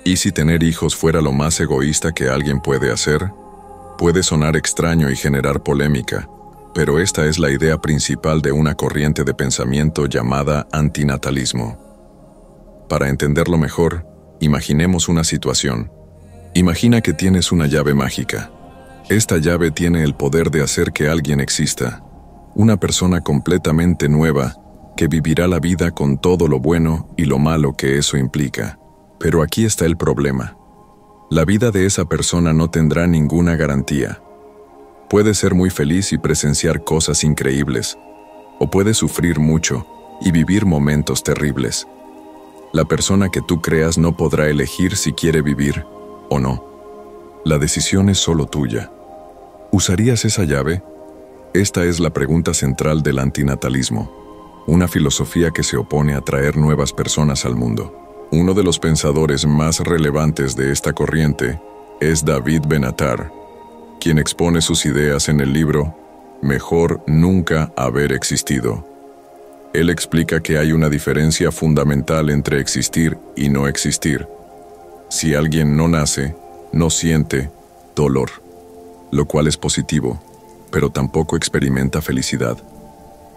¿Y si tener hijos fuera lo más egoísta que alguien puede hacer? Puede sonar extraño y generar polémica, pero esta es la idea principal de una corriente de pensamiento llamada antinatalismo. Para entenderlo mejor, imaginemos una situación. Imagina que tienes una llave mágica. Esta llave tiene el poder de hacer que alguien exista, una persona completamente nueva que vivirá la vida con todo lo bueno y lo malo que eso implica. Pero aquí está el problema. La vida de esa persona no tendrá ninguna garantía. Puede ser muy feliz y presenciar cosas increíbles, o puede sufrir mucho y vivir momentos terribles. La persona que tú creas no podrá elegir si quiere vivir o no. La decisión es solo tuya. ¿Usarías esa llave? Esta es la pregunta central del antinatalismo, una filosofía que se opone a traer nuevas personas al mundo. Uno de los pensadores más relevantes de esta corriente es David Ben-Attar, quien expone sus ideas en el libro Mejor nunca haber existido. Él explica que hay una diferencia fundamental entre existir y no existir. Si alguien no nace, no siente dolor, lo cual es positivo, pero tampoco experimenta felicidad.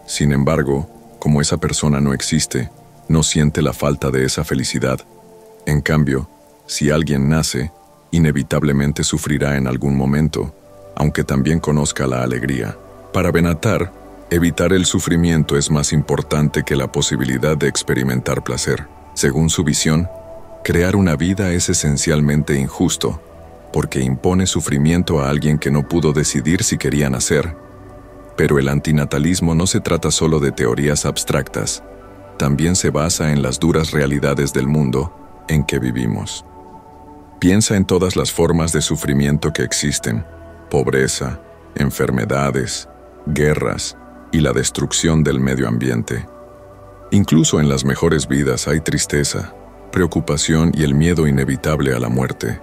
Sin embargo, como esa persona no existe, no siente la falta de esa felicidad. En cambio, si alguien nace, inevitablemente sufrirá en algún momento, aunque también conozca la alegría. Para Ben-Attar, evitar el sufrimiento es más importante que la posibilidad de experimentar placer. Según su visión, crear una vida es esencialmente injusto, porque impone sufrimiento a alguien que no pudo decidir si quería nacer. Pero el antinatalismo no se trata solo de teorías abstractas, también se basa en las duras realidades del mundo en que vivimos. Piensa en todas las formas de sufrimiento que existen: pobreza, enfermedades, guerras y la destrucción del medio ambiente. Incluso en las mejores vidas hay tristeza, preocupación y el miedo inevitable a la muerte.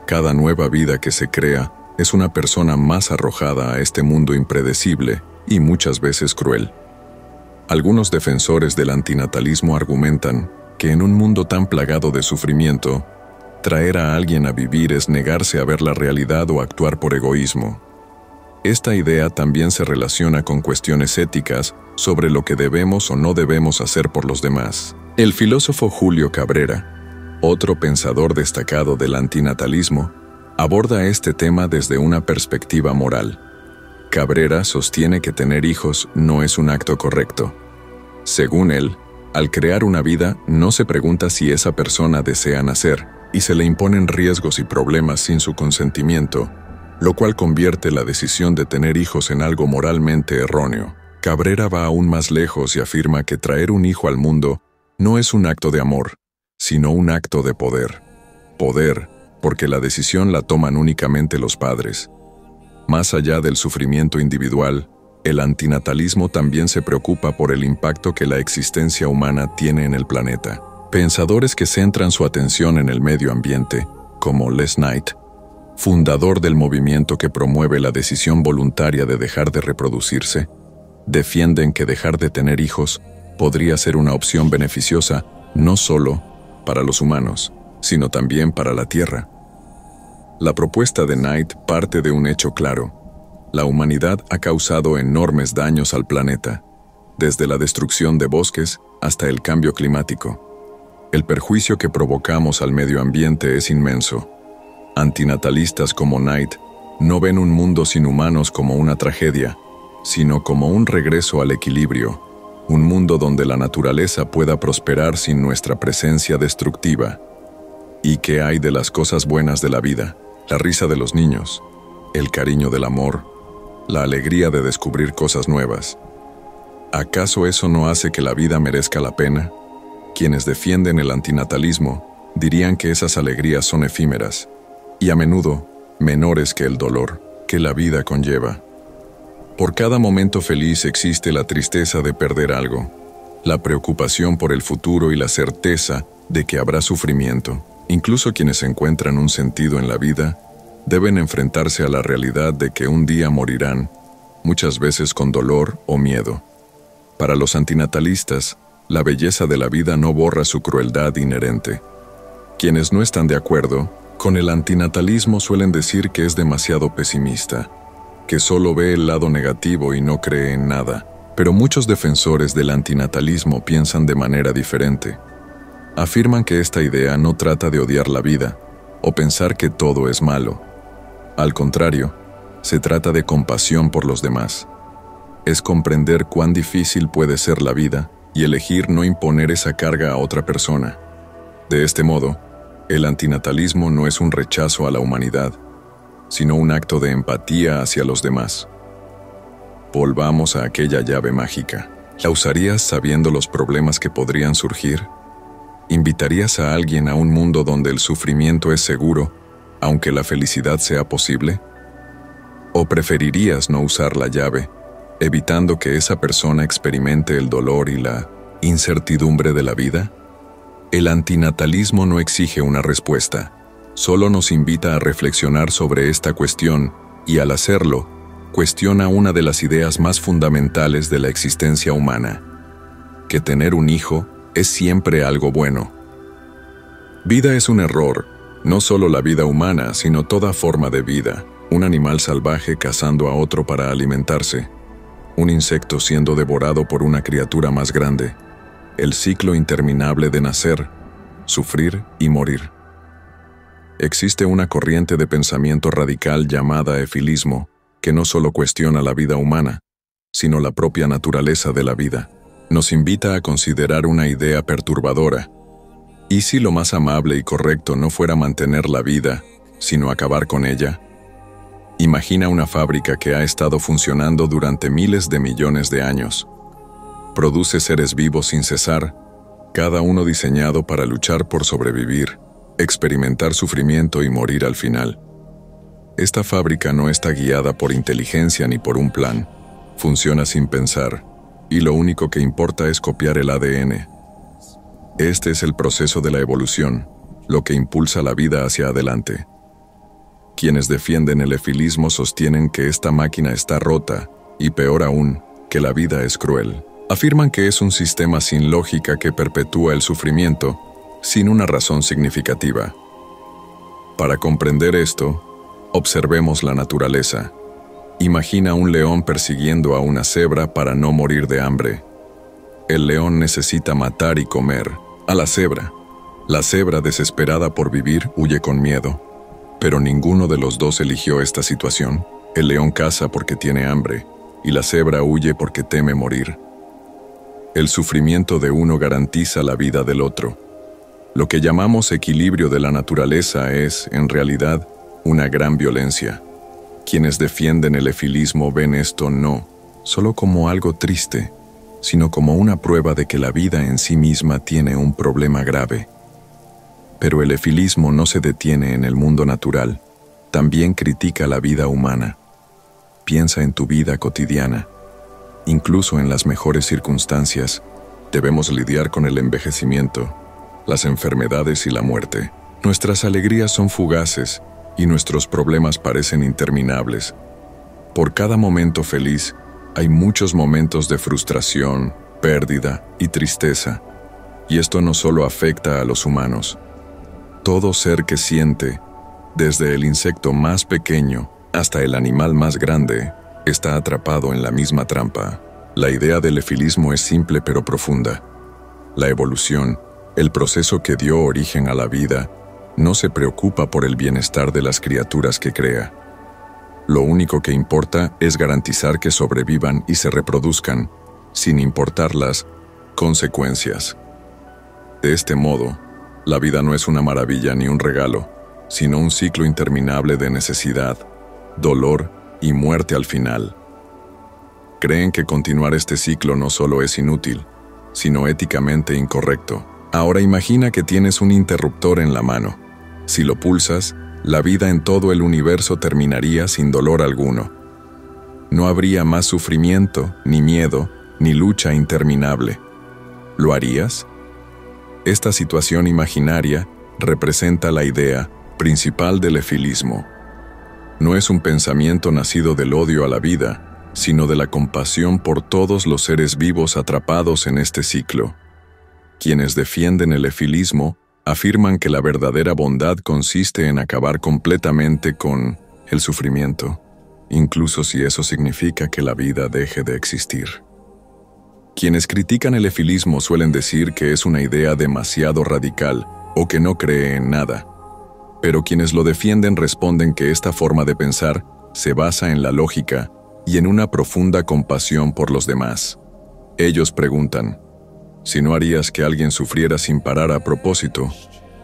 Cada nueva vida que se crea es una persona más arrojada a este mundo impredecible y muchas veces cruel. Algunos defensores del antinatalismo argumentan que en un mundo tan plagado de sufrimiento, traer a alguien a vivir es negarse a ver la realidad o actuar por egoísmo. Esta idea también se relaciona con cuestiones éticas sobre lo que debemos o no debemos hacer por los demás. El filósofo Julio Cabrera, otro pensador destacado del antinatalismo, aborda este tema desde una perspectiva moral. Cabrera sostiene que tener hijos no es un acto correcto. Según él, al crear una vida no se pregunta si esa persona desea nacer, y se le imponen riesgos y problemas sin su consentimiento, lo cual convierte la decisión de tener hijos en algo moralmente erróneo. Cabrera va aún más lejos y afirma que traer un hijo al mundo no es un acto de amor, sino un acto de poder. Poder, porque la decisión la toman únicamente los padres. Más allá del sufrimiento individual, el antinatalismo también se preocupa por el impacto que la existencia humana tiene en el planeta. Pensadores que centran su atención en el medio ambiente, como Les Knight, fundador del movimiento que promueve la decisión voluntaria de dejar de reproducirse, defienden que dejar de tener hijos podría ser una opción beneficiosa no solo para los humanos, sino también para la Tierra. La propuesta de Knight parte de un hecho claro: la humanidad ha causado enormes daños al planeta, desde la destrucción de bosques hasta el cambio climático. El perjuicio que provocamos al medio ambiente es inmenso. Antinatalistas como Knight no ven un mundo sin humanos como una tragedia, sino como un regreso al equilibrio, un mundo donde la naturaleza pueda prosperar sin nuestra presencia destructiva. ¿Y qué hay de las cosas buenas de la vida? La risa de los niños, el cariño del amor, la alegría de descubrir cosas nuevas. ¿Acaso eso no hace que la vida merezca la pena? Quienes defienden el antinatalismo dirían que esas alegrías son efímeras y a menudo menores que el dolor que la vida conlleva. Por cada momento feliz existe la tristeza de perder algo, la preocupación por el futuro y la certeza de que habrá sufrimiento. Incluso quienes encuentran un sentido en la vida deben enfrentarse a la realidad de que un día morirán, muchas veces con dolor o miedo. Para los antinatalistas, la belleza de la vida no borra su crueldad inherente. Quienes no están de acuerdo con el antinatalismo suelen decir que es demasiado pesimista, que solo ve el lado negativo y no cree en nada. Pero muchos defensores del antinatalismo piensan de manera diferente. Afirman que esta idea no trata de odiar la vida o pensar que todo es malo. Al contrario, se trata de compasión por los demás. Es comprender cuán difícil puede ser la vida y elegir no imponer esa carga a otra persona. De este modo, el antinatalismo no es un rechazo a la humanidad, sino un acto de empatía hacia los demás. Volvamos a aquella llave mágica. ¿La usarías sabiendo los problemas que podrían surgir? ¿Invitarías a alguien a un mundo donde el sufrimiento es seguro, aunque la felicidad sea posible? ¿O preferirías no usar la llave, evitando que esa persona experimente el dolor y la incertidumbre de la vida? El antinatalismo no exige una respuesta, solo nos invita a reflexionar sobre esta cuestión y, al hacerlo, cuestiona una de las ideas más fundamentales de la existencia humana: que tener un hijo es siempre algo bueno. Vida es un error, no solo la vida humana, sino toda forma de vida. Un animal salvaje cazando a otro para alimentarse, un insecto siendo devorado por una criatura más grande, el ciclo interminable de nacer, sufrir y morir. Existe una corriente de pensamiento radical llamada efilismo, que no solo cuestiona la vida humana, sino la propia naturaleza de la vida. Nos invita a considerar una idea perturbadora. ¿Y si lo más amable y correcto no fuera mantener la vida, sino acabar con ella? Imagina una fábrica que ha estado funcionando durante miles de millones de años. Produce seres vivos sin cesar, cada uno diseñado para luchar por sobrevivir, experimentar sufrimiento y morir al final. Esta fábrica no está guiada por inteligencia ni por un plan. Funciona sin pensar, y lo único que importa es copiar el ADN. Este es el proceso de la evolución, lo que impulsa la vida hacia adelante. Quienes defienden el efilismo sostienen que esta máquina está rota, y peor aún, que la vida es cruel. Afirman que es un sistema sin lógica que perpetúa el sufrimiento, sin una razón significativa. Para comprender esto, observemos la naturaleza. Imagina un león persiguiendo a una cebra para no morir de hambre. El león necesita matar y comer a la cebra. La cebra, desesperada por vivir, huye con miedo. Pero ninguno de los dos eligió esta situación. El león caza porque tiene hambre, y la cebra huye porque teme morir. El sufrimiento de uno garantiza la vida del otro. Lo que llamamos equilibrio de la naturaleza es, en realidad, una gran violencia. Quienes defienden el efilismo ven esto no solo como algo triste, sino como una prueba de que la vida en sí misma tiene un problema grave. Pero el efilismo no se detiene en el mundo natural, también critica la vida humana. Piensa en tu vida cotidiana. Incluso en las mejores circunstancias, debemos lidiar con el envejecimiento, las enfermedades y la muerte. Nuestras alegrías son fugaces y nuestros problemas parecen interminables. Por cada momento feliz, hay muchos momentos de frustración, pérdida y tristeza. Y esto no solo afecta a los humanos. Todo ser que siente, desde el insecto más pequeño hasta el animal más grande, está atrapado en la misma trampa. La idea del efilismo es simple pero profunda. La evolución, el proceso que dio origen a la vida, no se preocupa por el bienestar de las criaturas que crea. Lo único que importa es garantizar que sobrevivan y se reproduzcan, sin importar las consecuencias. De este modo, la vida no es una maravilla ni un regalo, sino un ciclo interminable de necesidad, dolor y muerte al final. Creen que continuar este ciclo no solo es inútil, sino éticamente incorrecto. Ahora imagina que tienes un interruptor en la mano. Si lo pulsas, la vida en todo el universo terminaría sin dolor alguno. No habría más sufrimiento, ni miedo, ni lucha interminable. ¿Lo harías? Esta situación imaginaria representa la idea principal del efilismo. No es un pensamiento nacido del odio a la vida, sino de la compasión por todos los seres vivos atrapados en este ciclo. Quienes defienden el efilismo Afirman que la verdadera bondad consiste en acabar completamente con el sufrimiento, incluso si eso significa que la vida deje de existir. Quienes critican el efilismo suelen decir que es una idea demasiado radical o que no cree en nada, pero quienes lo defienden responden que esta forma de pensar se basa en la lógica y en una profunda compasión por los demás. Ellos preguntan, si no harías que alguien sufriera sin parar a propósito,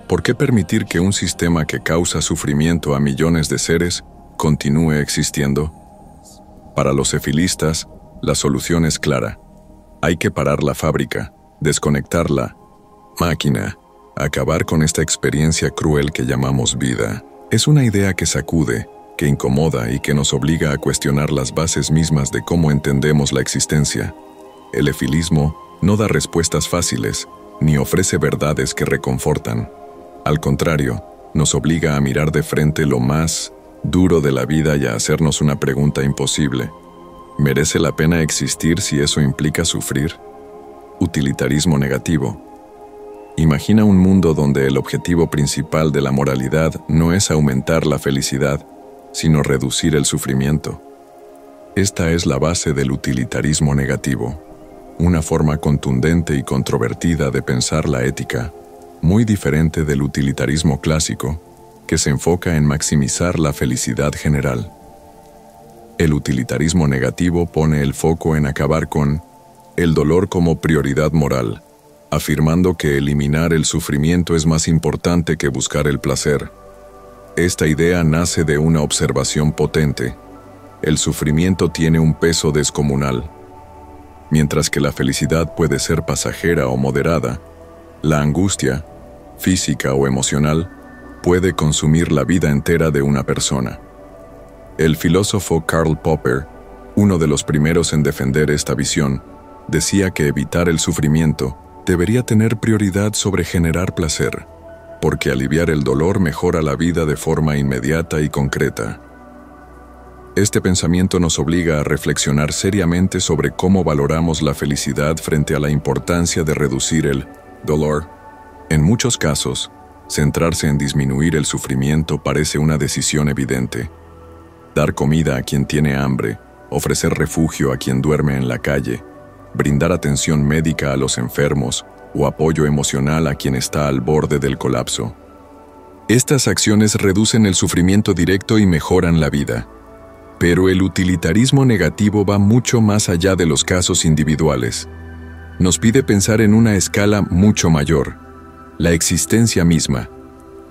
¿por qué permitir que un sistema que causa sufrimiento a millones de seres continúe existiendo? Para los efilistas, la solución es clara. Hay que parar la fábrica, desconectar la máquina, acabar con esta experiencia cruel que llamamos vida. Es una idea que sacude, que incomoda y que nos obliga a cuestionar las bases mismas de cómo entendemos la existencia. El efilismo no da respuestas fáciles, ni ofrece verdades que reconfortan. Al contrario, nos obliga a mirar de frente lo más duro de la vida y a hacernos una pregunta imposible. ¿Merece la pena existir si eso implica sufrir? Utilitarismo negativo. Imagina un mundo donde el objetivo principal de la moralidad no es aumentar la felicidad, sino reducir el sufrimiento. Esta es la base del utilitarismo negativo, una forma contundente y controvertida de pensar la ética, muy diferente del utilitarismo clásico, que se enfoca en maximizar la felicidad general. El utilitarismo negativo pone el foco en acabar con el dolor como prioridad moral, afirmando que eliminar el sufrimiento es más importante que buscar el placer. Esta idea nace de una observación potente. El sufrimiento tiene un peso descomunal. Mientras que la felicidad puede ser pasajera o moderada, la angustia, física o emocional, puede consumir la vida entera de una persona. El filósofo Karl Popper, uno de los primeros en defender esta visión, decía que evitar el sufrimiento debería tener prioridad sobre generar placer, porque aliviar el dolor mejora la vida de forma inmediata y concreta. Este pensamiento nos obliga a reflexionar seriamente sobre cómo valoramos la felicidad frente a la importancia de reducir el dolor. En muchos casos, centrarse en disminuir el sufrimiento parece una decisión evidente. Dar comida a quien tiene hambre, ofrecer refugio a quien duerme en la calle, brindar atención médica a los enfermos o apoyo emocional a quien está al borde del colapso. Estas acciones reducen el sufrimiento directo y mejoran la vida. Pero el utilitarismo negativo va mucho más allá de los casos individuales. Nos pide pensar en una escala mucho mayor, la existencia misma.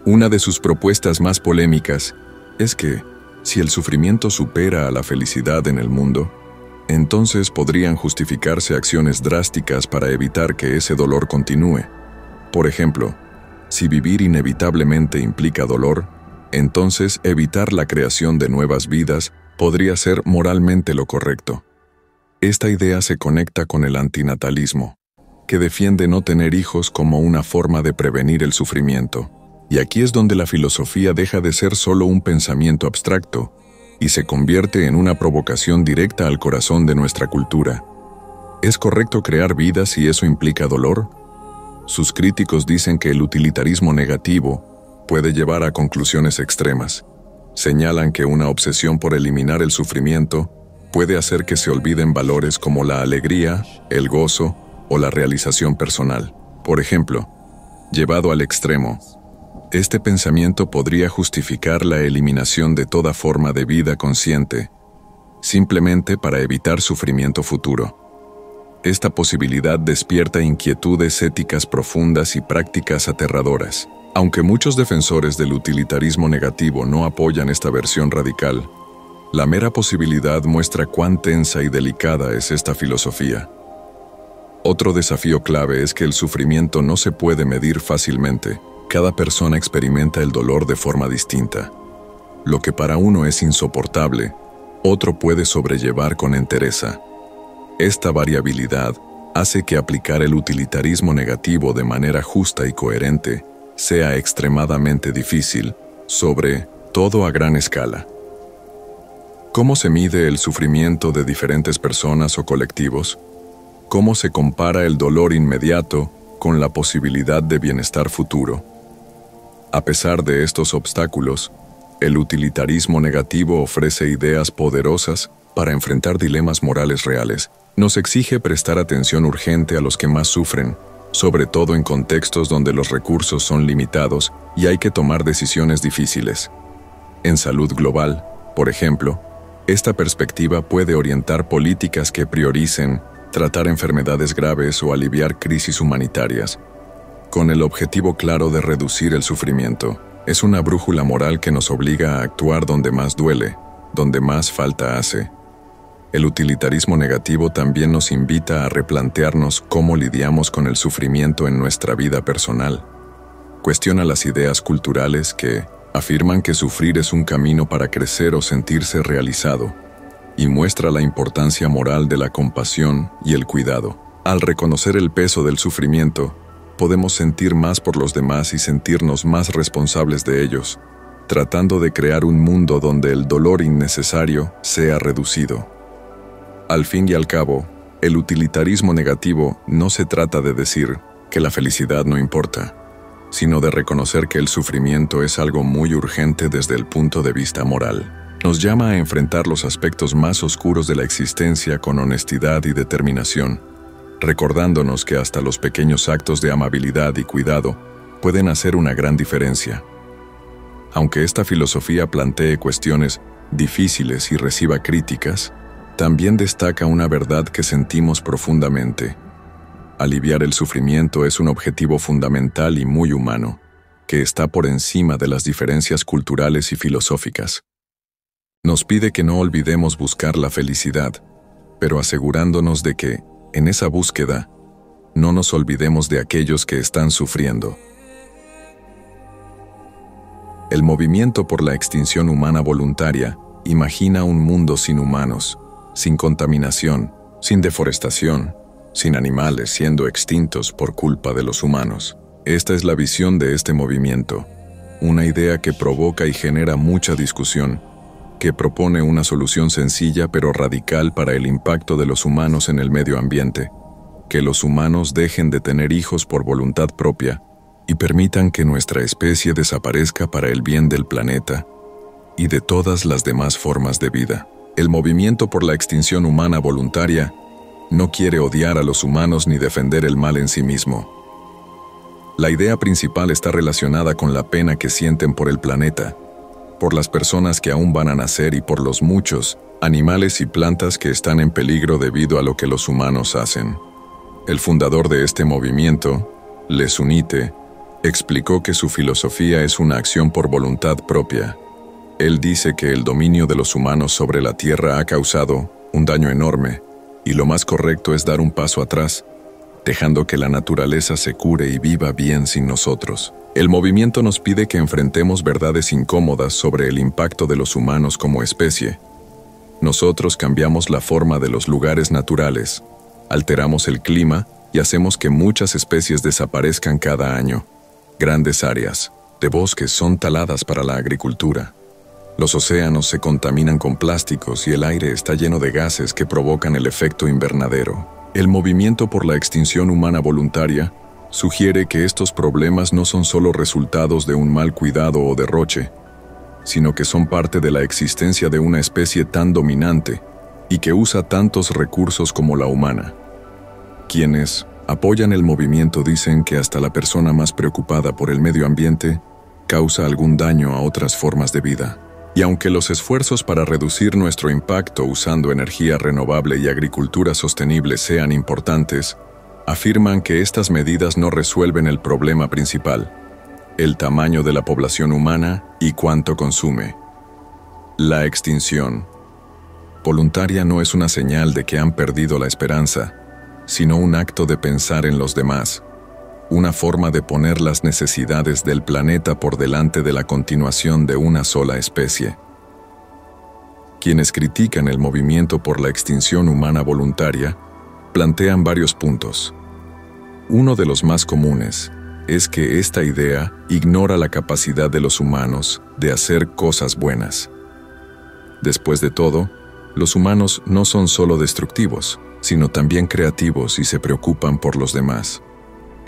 Una de sus propuestas más polémicas es que, si el sufrimiento supera a la felicidad en el mundo, entonces podrían justificarse acciones drásticas para evitar que ese dolor continúe. Por ejemplo, si vivir inevitablemente implica dolor, entonces evitar la creación de nuevas vidas podría ser moralmente lo correcto. Esta idea se conecta con el antinatalismo, que defiende no tener hijos como una forma de prevenir el sufrimiento. Y aquí es donde la filosofía deja de ser solo un pensamiento abstracto y se convierte en una provocación directa al corazón de nuestra cultura. ¿Es correcto crear vidas si eso implica dolor? Sus críticos dicen que el utilitarismo negativo puede llevar a conclusiones extremas. Señalan que una obsesión por eliminar el sufrimiento puede hacer que se olviden valores como la alegría, el gozo o la realización personal. Por ejemplo, llevado al extremo, este pensamiento podría justificar la eliminación de toda forma de vida consciente, simplemente para evitar sufrimiento futuro. Esta posibilidad despierta inquietudes éticas profundas y prácticas aterradoras. Aunque muchos defensores del utilitarismo negativo no apoyan esta versión radical, la mera posibilidad muestra cuán tensa y delicada es esta filosofía. Otro desafío clave es que el sufrimiento no se puede medir fácilmente. Cada persona experimenta el dolor de forma distinta. Lo que para uno es insoportable, otro puede sobrellevar con entereza. Esta variabilidad hace que aplicar el utilitarismo negativo de manera justa y coherente sea extremadamente difícil, sobre todo a gran escala. ¿Cómo se mide el sufrimiento de diferentes personas o colectivos? ¿Cómo se compara el dolor inmediato con la posibilidad de bienestar futuro? A pesar de estos obstáculos, el utilitarismo negativo ofrece ideas poderosas para enfrentar dilemas morales reales. Nos exige prestar atención urgente a los que más sufren, sobre todo en contextos donde los recursos son limitados y hay que tomar decisiones difíciles. En salud global, por ejemplo, esta perspectiva puede orientar políticas que prioricen tratar enfermedades graves o aliviar crisis humanitarias, con el objetivo claro de reducir el sufrimiento. Es una brújula moral que nos obliga a actuar donde más duele, donde más falta hace. El utilitarismo negativo también nos invita a replantearnos cómo lidiamos con el sufrimiento en nuestra vida personal. Cuestiona las ideas culturales que afirman que sufrir es un camino para crecer o sentirse realizado, y muestra la importancia moral de la compasión y el cuidado. Al reconocer el peso del sufrimiento, podemos sentir más por los demás y sentirnos más responsables de ellos, tratando de crear un mundo donde el dolor innecesario sea reducido. Al fin y al cabo, el utilitarismo negativo no se trata de decir que la felicidad no importa, sino de reconocer que el sufrimiento es algo muy urgente desde el punto de vista moral. Nos llama a enfrentar los aspectos más oscuros de la existencia con honestidad y determinación, recordándonos que hasta los pequeños actos de amabilidad y cuidado pueden hacer una gran diferencia. Aunque esta filosofía plantee cuestiones difíciles y reciba críticas, también destaca una verdad que sentimos profundamente. Aliviar el sufrimiento es un objetivo fundamental y muy humano, que está por encima de las diferencias culturales y filosóficas. Nos pide que no olvidemos buscar la felicidad, pero asegurándonos de que, en esa búsqueda, no nos olvidemos de aquellos que están sufriendo. El movimiento por la extinción humana voluntaria imagina un mundo sin humanos, sin contaminación, sin deforestación, sin animales siendo extintos por culpa de los humanos. Esta es la visión de este movimiento, una idea que provoca y genera mucha discusión, que propone una solución sencilla pero radical para el impacto de los humanos en el medio ambiente, que los humanos dejen de tener hijos por voluntad propia y permitan que nuestra especie desaparezca para el bien del planeta y de todas las demás formas de vida. El movimiento por la extinción humana voluntaria no quiere odiar a los humanos ni defender el mal en sí mismo. La idea principal está relacionada con la pena que sienten por el planeta, por las personas que aún van a nacer y por los muchos animales y plantas que están en peligro debido a lo que los humanos hacen. El fundador de este movimiento, Les Unite, explicó que su filosofía es una acción por voluntad propia. Él dice que el dominio de los humanos sobre la Tierra ha causado un daño enorme, y lo más correcto es dar un paso atrás, dejando que la naturaleza se cure y viva bien sin nosotros. El movimiento nos pide que enfrentemos verdades incómodas sobre el impacto de los humanos como especie. Nosotros cambiamos la forma de los lugares naturales, alteramos el clima y hacemos que muchas especies desaparezcan cada año. Grandes áreas de bosques son taladas para la agricultura. Los océanos se contaminan con plásticos y el aire está lleno de gases que provocan el efecto invernadero. El movimiento por la extinción humana voluntaria sugiere que estos problemas no son solo resultados de un mal cuidado o derroche, sino que son parte de la existencia de una especie tan dominante y que usa tantos recursos como la humana. Quienes apoyan el movimiento dicen que hasta la persona más preocupada por el medio ambiente causa algún daño a otras formas de vida. Y aunque los esfuerzos para reducir nuestro impacto usando energía renovable y agricultura sostenible sean importantes, afirman que estas medidas no resuelven el problema principal, el tamaño de la población humana y cuánto consume. La extinción voluntaria no es una señal de que han perdido la esperanza, sino un acto de pensar en los demás, una forma de poner las necesidades del planeta por delante de la continuación de una sola especie. Quienes critican el movimiento por la extinción humana voluntaria plantean varios puntos. Uno de los más comunes es que esta idea ignora la capacidad de los humanos de hacer cosas buenas. Después de todo, los humanos no son solo destructivos, sino también creativos y se preocupan por los demás.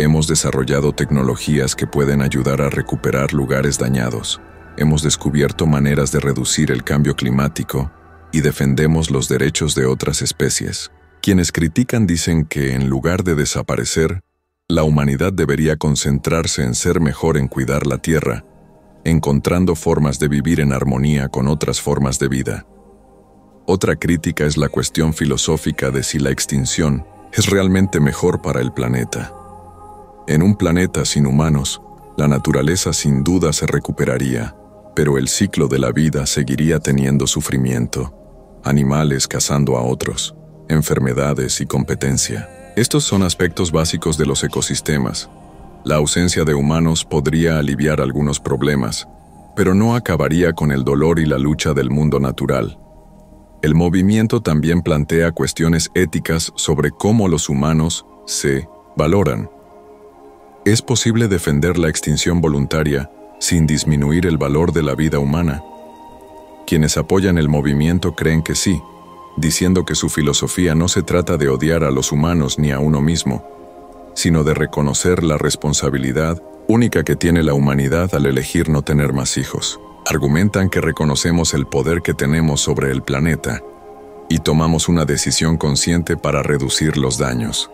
Hemos desarrollado tecnologías que pueden ayudar a recuperar lugares dañados. Hemos descubierto maneras de reducir el cambio climático y defendemos los derechos de otras especies. Quienes critican dicen que, en lugar de desaparecer, la humanidad debería concentrarse en ser mejor en cuidar la Tierra, encontrando formas de vivir en armonía con otras formas de vida. Otra crítica es la cuestión filosófica de si la extinción es realmente mejor para el planeta. En un planeta sin humanos, la naturaleza sin duda se recuperaría, pero el ciclo de la vida seguiría teniendo sufrimiento, animales cazando a otros, enfermedades y competencia. Estos son aspectos básicos de los ecosistemas. La ausencia de humanos podría aliviar algunos problemas, pero no acabaría con el dolor y la lucha del mundo natural. El movimiento también plantea cuestiones éticas sobre cómo los humanos se valoran. ¿Es posible defender la extinción voluntaria sin disminuir el valor de la vida humana? Quienes apoyan el movimiento creen que sí, diciendo que su filosofía no se trata de odiar a los humanos ni a uno mismo, sino de reconocer la responsabilidad única que tiene la humanidad al elegir no tener más hijos. Argumentan que reconocemos el poder que tenemos sobre el planeta y tomamos una decisión consciente para reducir los daños.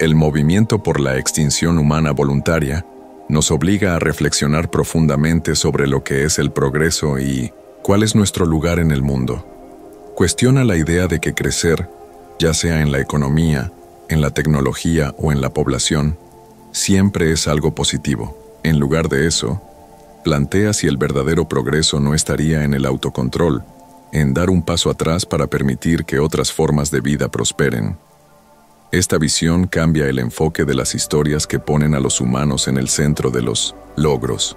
El movimiento por la extinción humana voluntaria nos obliga a reflexionar profundamente sobre lo que es el progreso y cuál es nuestro lugar en el mundo. Cuestiona la idea de que crecer, ya sea en la economía, en la tecnología o en la población, siempre es algo positivo. En lugar de eso, plantea si el verdadero progreso no estaría en el autocontrol, en dar un paso atrás para permitir que otras formas de vida prosperen. Esta visión cambia el enfoque de las historias que ponen a los humanos en el centro de los logros,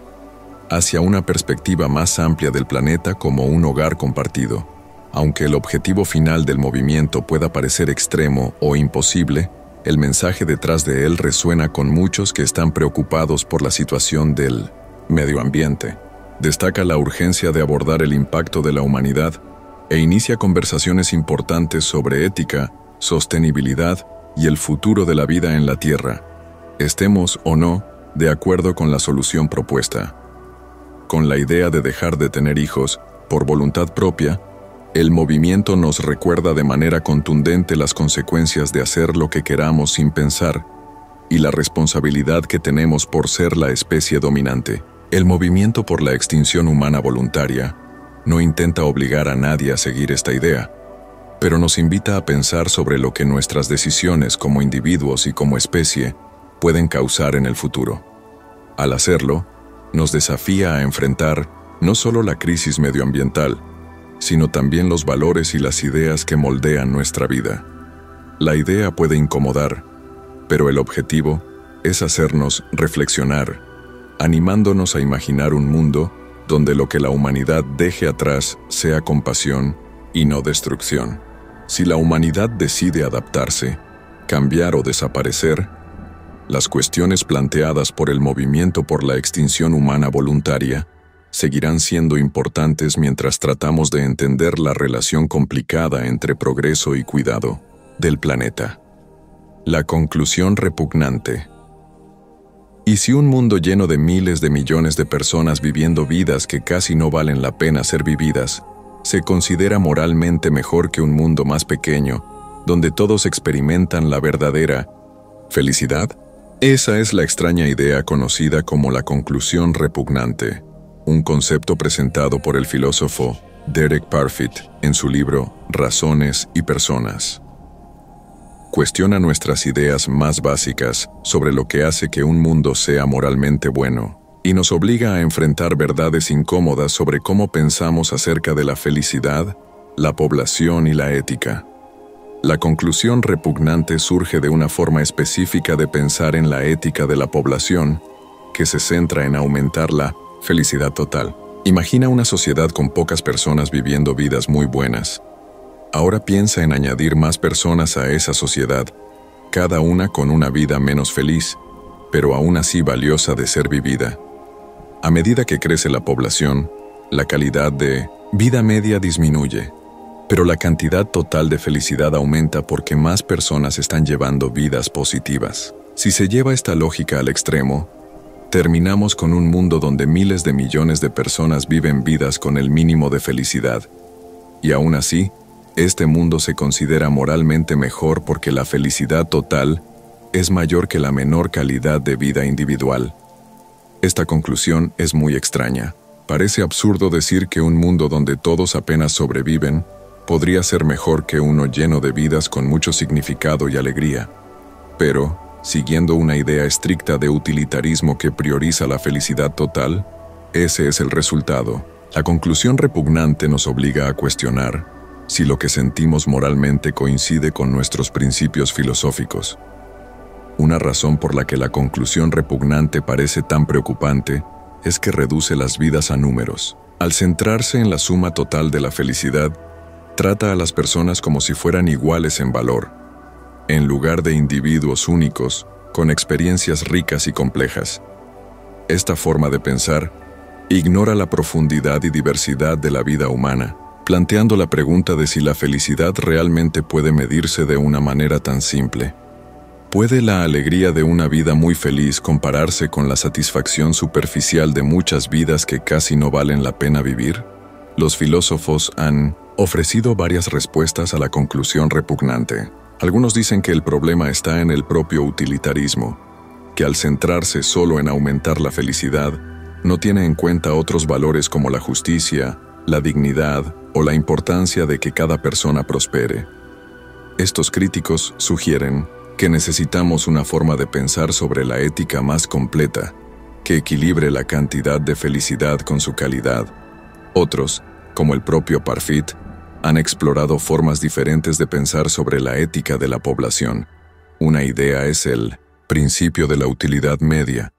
hacia una perspectiva más amplia del planeta como un hogar compartido. Aunque el objetivo final del movimiento pueda parecer extremo o imposible, el mensaje detrás de él resuena con muchos que están preocupados por la situación del medio ambiente. Destaca la urgencia de abordar el impacto de la humanidad e inicia conversaciones importantes sobre ética, sostenibilidad y el futuro de la vida en la Tierra, estemos o no de acuerdo con la solución propuesta. Con la idea de dejar de tener hijos por voluntad propia, el movimiento nos recuerda de manera contundente las consecuencias de hacer lo que queramos sin pensar y la responsabilidad que tenemos por ser la especie dominante. El movimiento por la extinción humana voluntaria no intenta obligar a nadie a seguir esta idea, pero nos invita a pensar sobre lo que nuestras decisiones como individuos y como especie pueden causar en el futuro. Al hacerlo, nos desafía a enfrentar no solo la crisis medioambiental, sino también los valores y las ideas que moldean nuestra vida. La idea puede incomodar, pero el objetivo es hacernos reflexionar, animándonos a imaginar un mundo donde lo que la humanidad deje atrás sea compasión y no destrucción. Si la humanidad decide adaptarse, cambiar o desaparecer, las cuestiones planteadas por el movimiento por la extinción humana voluntaria seguirán siendo importantes mientras tratamos de entender la relación complicada entre progreso y cuidado del planeta. La conclusión repugnante. ¿Y si un mundo lleno de miles de millones de personas viviendo vidas que casi no valen la pena ser vividas, se considera moralmente mejor que un mundo más pequeño, donde todos experimentan la verdadera felicidad? Esa es la extraña idea conocida como la conclusión repugnante, un concepto presentado por el filósofo Derek Parfit en su libro Razones y Personas. Cuestiona nuestras ideas más básicas sobre lo que hace que un mundo sea moralmente bueno, y nos obliga a enfrentar verdades incómodas sobre cómo pensamos acerca de la felicidad, la población y la ética. La conclusión repugnante surge de una forma específica de pensar en la ética de la población, que se centra en aumentar la felicidad total. Imagina una sociedad con pocas personas viviendo vidas muy buenas. Ahora piensa en añadir más personas a esa sociedad, cada una con una vida menos feliz, pero aún así valiosa de ser vivida. A medida que crece la población, la calidad de vida media disminuye, pero la cantidad total de felicidad aumenta porque más personas están llevando vidas positivas. Si se lleva esta lógica al extremo, terminamos con un mundo donde miles de millones de personas viven vidas con el mínimo de felicidad. Y aún así, este mundo se considera moralmente mejor porque la felicidad total es mayor que la menor calidad de vida individual. Esta conclusión es muy extraña. Parece absurdo decir que un mundo donde todos apenas sobreviven podría ser mejor que uno lleno de vidas con mucho significado y alegría. Pero, siguiendo una idea estricta de utilitarismo que prioriza la felicidad total, ese es el resultado. La conclusión repugnante nos obliga a cuestionar si lo que sentimos moralmente coincide con nuestros principios filosóficos. Una razón por la que la conclusión repugnante parece tan preocupante es que reduce las vidas a números. Al centrarse en la suma total de la felicidad, trata a las personas como si fueran iguales en valor, en lugar de individuos únicos, con experiencias ricas y complejas. Esta forma de pensar ignora la profundidad y diversidad de la vida humana, planteando la pregunta de si la felicidad realmente puede medirse de una manera tan simple. ¿Puede la alegría de una vida muy feliz compararse con la satisfacción superficial de muchas vidas que casi no valen la pena vivir? Los filósofos han ofrecido varias respuestas a la conclusión repugnante. Algunos dicen que el problema está en el propio utilitarismo, que al centrarse solo en aumentar la felicidad, no tiene en cuenta otros valores como la justicia, la dignidad o la importancia de que cada persona prospere. Estos críticos sugieren que necesitamos una forma de pensar sobre la ética más completa, que equilibre la cantidad de felicidad con su calidad. Otros, como el propio Parfit, han explorado formas diferentes de pensar sobre la ética de la población. Una idea es el principio de la utilidad media,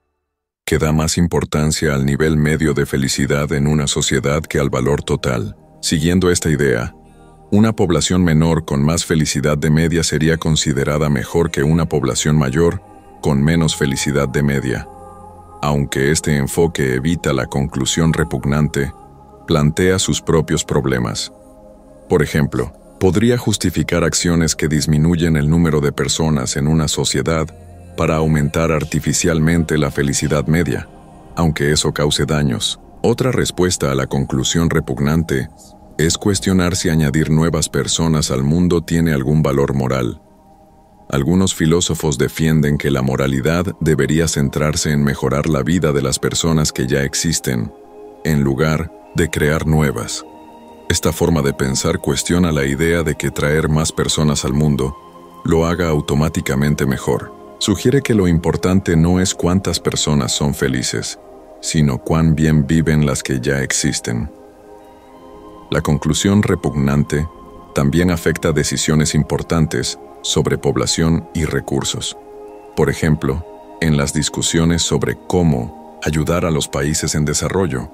que da más importancia al nivel medio de felicidad en una sociedad que al valor total. Siguiendo esta idea, una población menor con más felicidad de media sería considerada mejor que una población mayor con menos felicidad de media. Aunque este enfoque evita la conclusión repugnante, plantea sus propios problemas. Por ejemplo, podría justificar acciones que disminuyen el número de personas en una sociedad para aumentar artificialmente la felicidad media, aunque eso cause daños. Otra respuesta a la conclusión repugnante es cuestionar si añadir nuevas personas al mundo tiene algún valor moral. Algunos filósofos defienden que la moralidad debería centrarse en mejorar la vida de las personas que ya existen, en lugar de crear nuevas. Esta forma de pensar cuestiona la idea de que traer más personas al mundo lo haga automáticamente mejor. Sugiere que lo importante no es cuántas personas son felices, sino cuán bien viven las que ya existen. La conclusión repugnante también afecta decisiones importantes sobre población y recursos. Por ejemplo, en las discusiones sobre cómo ayudar a los países en desarrollo,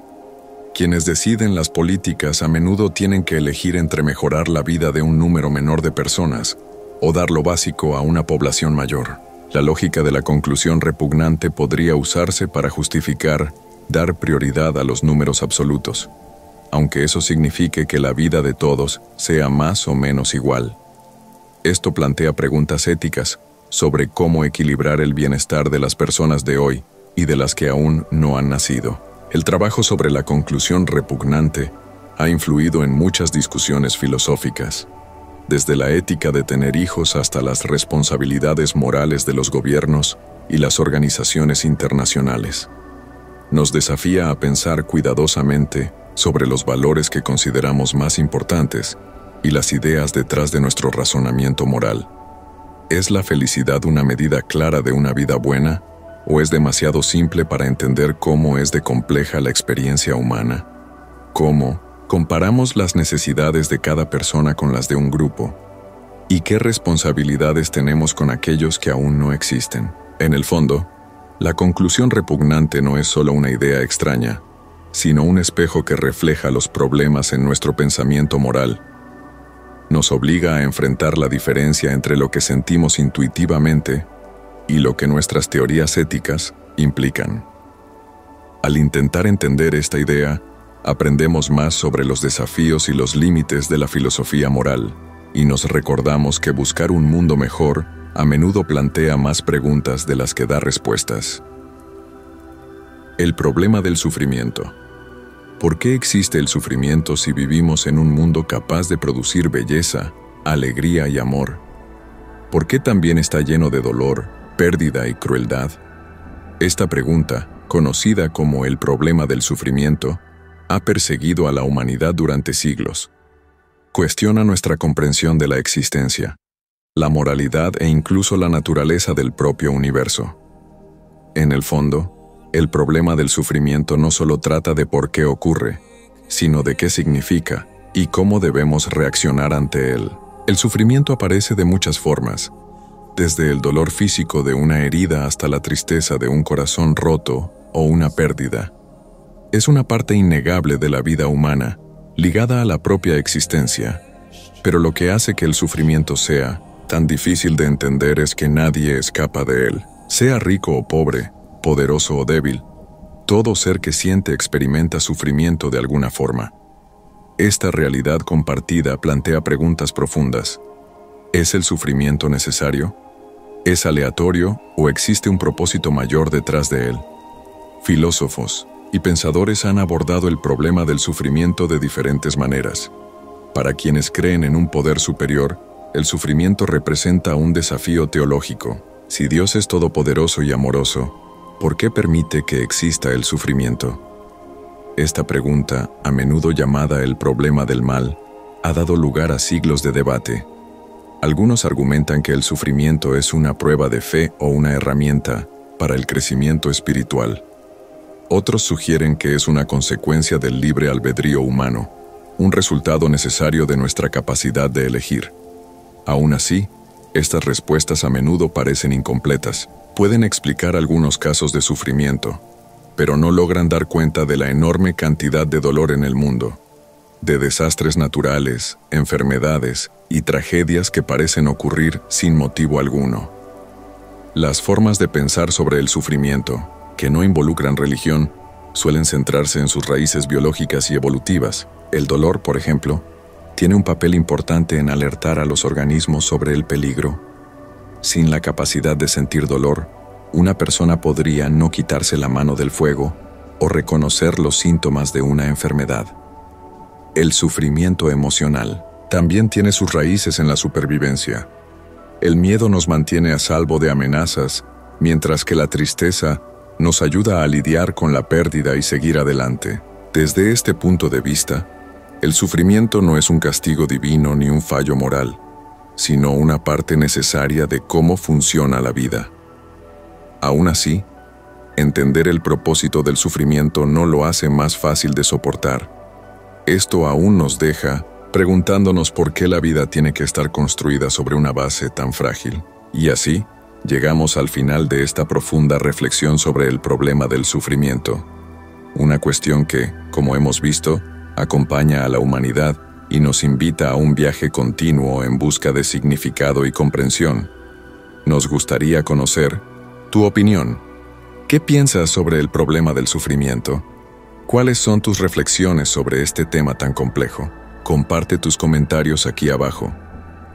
quienes deciden las políticas a menudo tienen que elegir entre mejorar la vida de un número menor de personas o dar lo básico a una población mayor. La lógica de la conclusión repugnante podría usarse para justificar dar prioridad a los números absolutos, aunque eso signifique que la vida de todos sea más o menos igual. Esto plantea preguntas éticas sobre cómo equilibrar el bienestar de las personas de hoy y de las que aún no han nacido. El trabajo sobre la conclusión repugnante ha influido en muchas discusiones filosóficas, desde la ética de tener hijos hasta las responsabilidades morales de los gobiernos y las organizaciones internacionales. Nos desafía a pensar cuidadosamente sobre los valores que consideramos más importantes y las ideas detrás de nuestro razonamiento moral. ¿Es la felicidad una medida clara de una vida buena, o es demasiado simple para entender cómo es de compleja la experiencia humana? ¿Cómo comparamos las necesidades de cada persona con las de un grupo? ¿Y qué responsabilidades tenemos con aquellos que aún no existen? En el fondo, la conclusión repugnante no es solo una idea extraña, sino un espejo que refleja los problemas en nuestro pensamiento moral. Nos obliga a enfrentar la diferencia entre lo que sentimos intuitivamente y lo que nuestras teorías éticas implican. Al intentar entender esta idea, aprendemos más sobre los desafíos y los límites de la filosofía moral, y nos recordamos que buscar un mundo mejor a menudo plantea más preguntas de las que da respuestas. El problema del sufrimiento. ¿Por qué existe el sufrimiento si vivimos en un mundo capaz de producir belleza, alegría y amor? ¿Por qué también está lleno de dolor, pérdida y crueldad? Esta pregunta, conocida como el problema del sufrimiento, ha perseguido a la humanidad durante siglos. Cuestiona nuestra comprensión de la existencia, la moralidad e incluso la naturaleza del propio universo. En el fondo, el problema del sufrimiento no solo trata de por qué ocurre, sino de qué significa y cómo debemos reaccionar ante él. El sufrimiento aparece de muchas formas, desde el dolor físico de una herida hasta la tristeza de un corazón roto o una pérdida. Es una parte innegable de la vida humana, ligada a la propia existencia. Pero lo que hace que el sufrimiento sea tan difícil de entender es que nadie escapa de él. Sea rico o pobre, poderoso o débil, todo ser que siente experimenta sufrimiento de alguna forma. Esta realidad compartida plantea preguntas profundas. ¿Es el sufrimiento necesario? ¿Es aleatorio o existe un propósito mayor detrás de él? Filósofos y pensadores han abordado el problema del sufrimiento de diferentes maneras. Para quienes creen en un poder superior, el sufrimiento representa un desafío teológico. Si Dios es todopoderoso y amoroso, ¿por qué permite que exista el sufrimiento? Esta pregunta, a menudo llamada el problema del mal, ha dado lugar a siglos de debate. Algunos argumentan que el sufrimiento es una prueba de fe o una herramienta para el crecimiento espiritual. Otros sugieren que es una consecuencia del libre albedrío humano, un resultado necesario de nuestra capacidad de elegir. Aún así, estas respuestas a menudo parecen incompletas. Pueden explicar algunos casos de sufrimiento, pero no logran dar cuenta de la enorme cantidad de dolor en el mundo, de desastres naturales, enfermedades y tragedias que parecen ocurrir sin motivo alguno. Las formas de pensar sobre el sufrimiento, que no involucran religión, suelen centrarse en sus raíces biológicas y evolutivas. El dolor, por ejemplo, tiene un papel importante en alertar a los organismos sobre el peligro. Sin la capacidad de sentir dolor, una persona podría no quitarse la mano del fuego o reconocer los síntomas de una enfermedad. El sufrimiento emocional también tiene sus raíces en la supervivencia. El miedo nos mantiene a salvo de amenazas, mientras que la tristeza nos ayuda a lidiar con la pérdida y seguir adelante. Desde este punto de vista, el sufrimiento no es un castigo divino ni un fallo moral, sino una parte necesaria de cómo funciona la vida. Aún así, entender el propósito del sufrimiento no lo hace más fácil de soportar. Esto aún nos deja preguntándonos por qué la vida tiene que estar construida sobre una base tan frágil. Y así, llegamos al final de esta profunda reflexión sobre el problema del sufrimiento. Una cuestión que, como hemos visto, acompaña a la humanidad y nos invita a un viaje continuo en busca de significado y comprensión. Nos gustaría conocer tu opinión. ¿Qué piensas sobre el problema del sufrimiento? ¿Cuáles son tus reflexiones sobre este tema tan complejo? Comparte tus comentarios aquí abajo.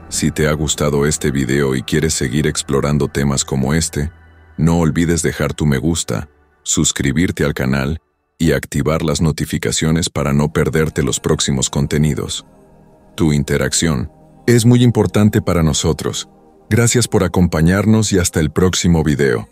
Si te ha gustado este video y quieres seguir explorando temas como este, no olvides dejar tu me gusta, suscribirte al canal y activar las notificaciones para no perderte los próximos contenidos. Tu interacción es muy importante para nosotros. Gracias por acompañarnos y hasta el próximo video.